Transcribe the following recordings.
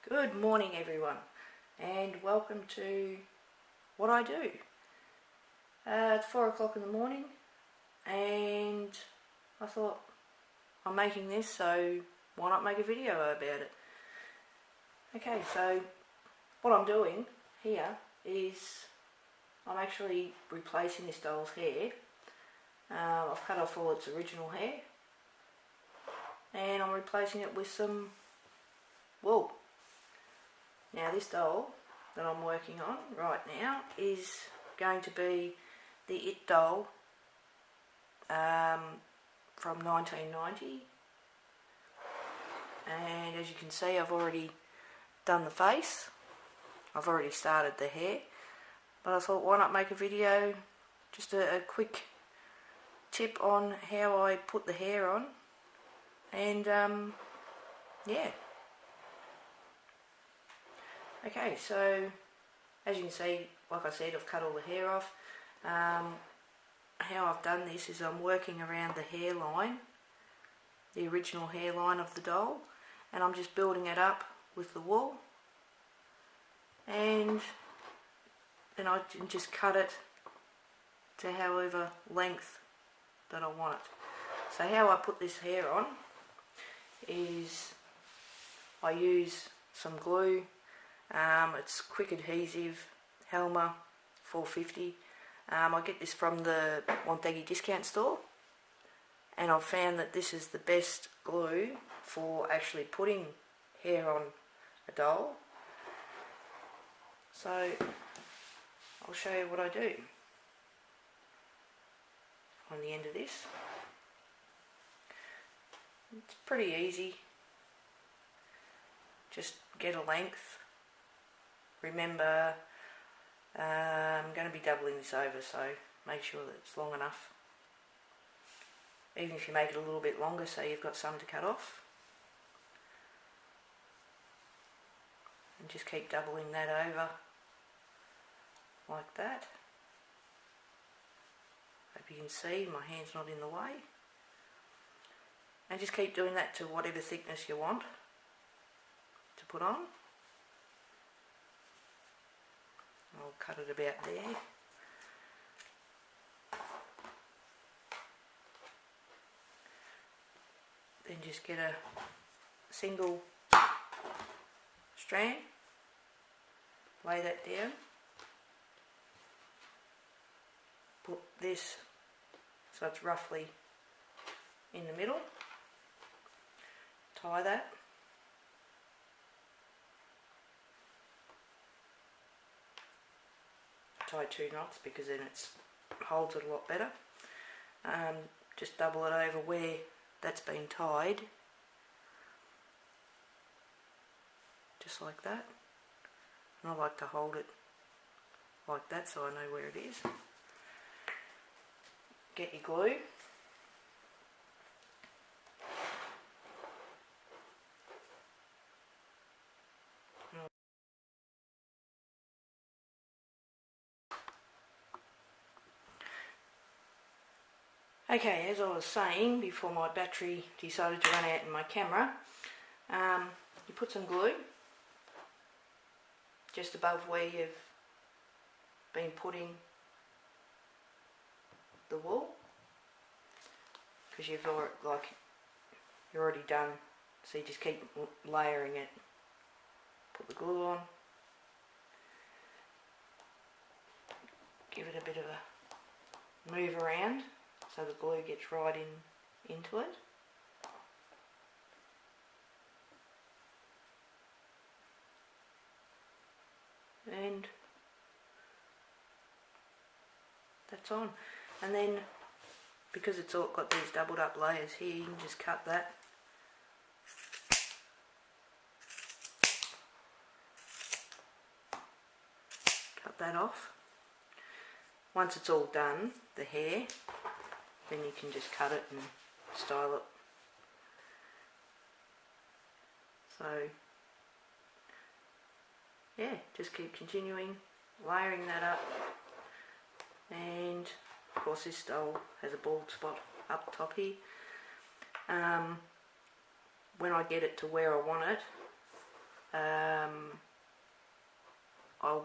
Good morning everyone, and welcome to what I do. It's 4 o'clock in the morning and I thought I'm making this, so why not make a video about it. Okay, so what I'm doing here is I'm actually replacing this doll's hair. I've cut off all its original hair and I'm replacing it with some wool. Now this doll that I'm working on right now is going to be the It doll from 1990, and as you can see I've already done the face, I've already started the hair, but I thought why not make a video, just a quick tip on how I put the hair on, and yeah. Okay, so as you can see, like I said, I've cut all the hair off. How I've done this is I'm working around the hairline, the original hairline of the doll, and I'm just building it up with the wool, and then I can just cut it to however length that I want it. So how I put this hair on is I use some glue. It's quick adhesive, Helmer 450. I get this from the Wonthaggi discount store, and I've found that this is the best glue for actually putting hair on a doll. So I'll show you what I do on the end of this. It's pretty easy. Just get a length. Remember, I'm going to be doubling this over, so make sure that it's long enough. Even if you make it a little bit longer, so you've got some to cut off. And just keep doubling that over, like that. Hope you can see, my hand's not in the way. And just keep doing that to whatever thickness you want to put on. I'll cut it about there. Then just get a single strand, lay that down, put this so it's roughly in the middle, tie that. Tie 2 knots because then it holds it a lot better. Just double it over where that's been tied, just like that, and I like to hold it like that so I know where it is. Get your glue. Okay, as I was saying before my battery decided to run out in my camera, you put some glue just above where you've been putting the wool, because you're already done, so you just keep layering it. Put the glue on, give it a bit of a move around so the glue gets right into it. And that's on. And then, because it's all got these doubled up layers here, you can just cut that. Cut that off. Once it's all done, the hair, then you can just cut it and style it. So yeah, just keep continuing layering that up, and of course this doll has a bald spot up top here. When I get it to where I want it, I'll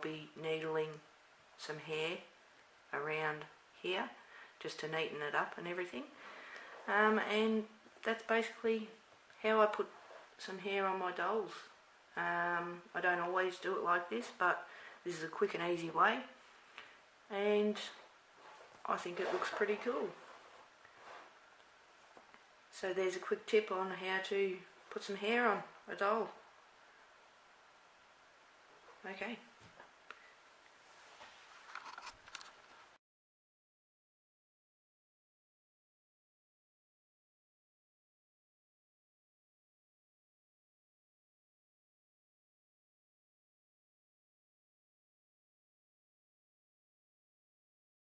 be needling some hair around here just to neaten it up and everything. And that's basically how I put some hair on my dolls. I don't always do it like this, but this is a quick and easy way, and I think it looks pretty cool. So there's a quick tip on how to put some hair on a doll. Okay.